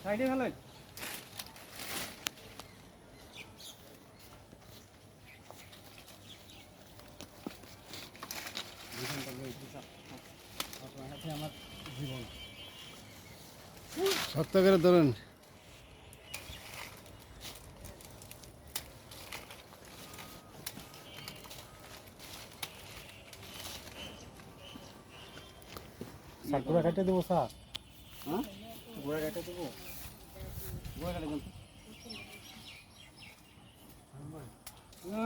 সাইডে ফেলেন। আমার জীবন সত্য করে ধরুন। গুঁড়া কাটে দেবো স্যার। হ্যাঁ গুঁড়া কাটে দেবো, গুঁড়া কাটে দেন।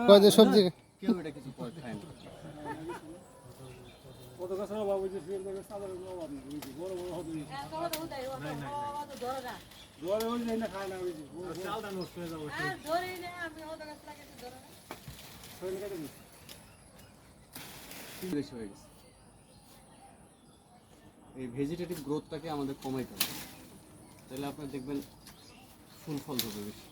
কয় যে সবজি কেউ এটা কিছু করে খায় না। কত গাছের অভাব হয়েছে, সাধারণ অভাব নেই, বড় বড় হবে জোয়ারে হয়ে যায় না, খায় না, চালটা নষ্ট হয়ে যাবে। বেশি হয়ে গেছে, এই ভেজিটেটিভ গ্রোথটাকে আমাদের কমাইতে হবে, তাহলে আপনার দেখবেন ফুল ফল ধরবে বেশি।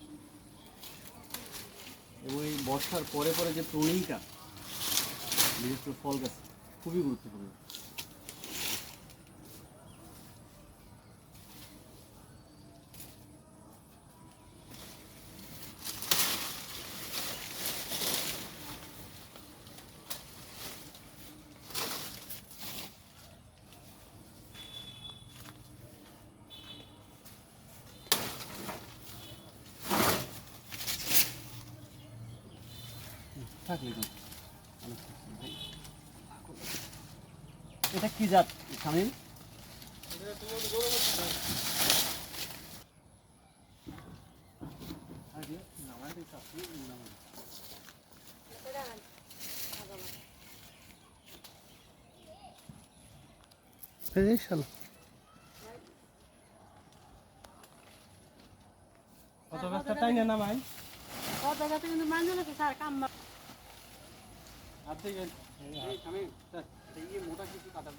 এবং এই বর্ষার পরে পরে যে প্রুনিংটা বিশেষ করে ফল গাছ খুবই গুরুত্বপূর্ণ। এটা কি জাত শামিম? কত গাছটা টাইনে নামাই কত গাছে কিন্তু মানুষ আছে স্যার কাম আপনি এই শামিম স্যার এই মোটা কিছু কাটা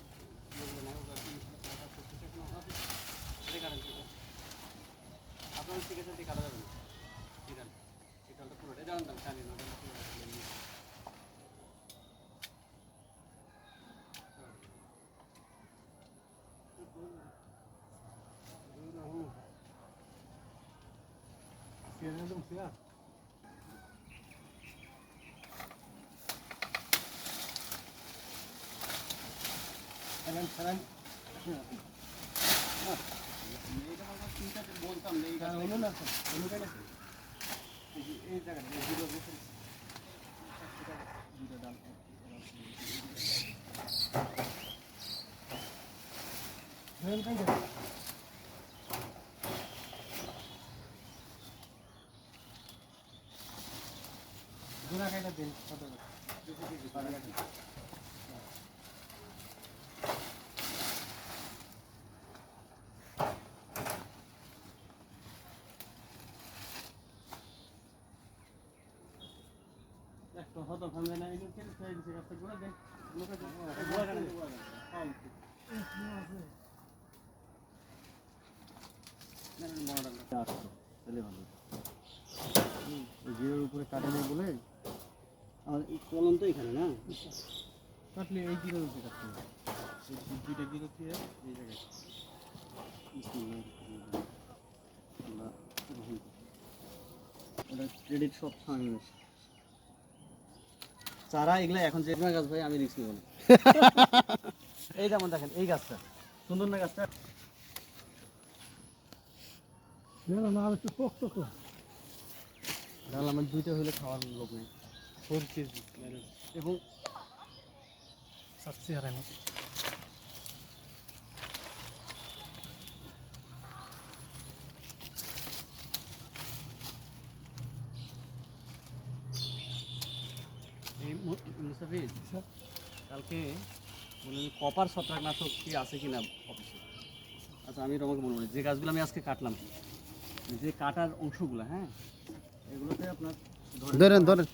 আপনার ঠিক আছে কাটা যাবে না, এটা পুরোটাই জানতাম জানি না। বলতাম এই জায়গাটা গুণা খাইটা দিন কত একটা হতো ভাঙবে না, এগুলো কেটে ফেলে দিচ্ছে রাস্তা গুঁড়া দেন উপরে কাটে নেই বলে আমার কলম তো এখানে না কাটলে এই গিরোর উপরে কাটতে হবে, দুইটা গিরো দিয়ে এই জায়গায় ক্রেডিট সব সামনে চারা এগুলো এখন যে গাছ ভাই আমি রিস্ক নেব না। এই যেমন দেখেন এই গাছটা সুন্দর না, গাছটা ডাল আমার দুইটা হইলে খাওয়ার লোক নেই, 4 কেজি এবং সবচেয়ে হারানো এই মুসাফির কালকে বললেন কপার ছত্রাকনাশক কি আছে কিনা অফিসে। আচ্ছা আমি তোমাকে মনে করি যে গাছগুলো আমি আজকে কাটলাম, যে কাটার অংশগুলো, হ্যাঁ এগুলোতে আপনার ধরেন ধরেন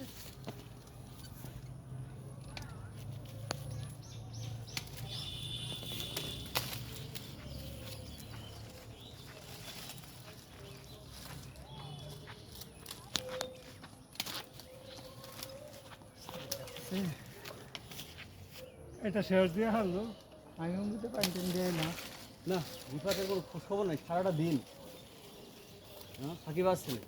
এটা শেষ দিয়ে হারলো আমি তো পানি টানি দেয় না। না রিফাতের কোনো খোঁজ খবর নাই সারাটা দিন। হ্যাঁ ফাঁকিবাজ ছেলে।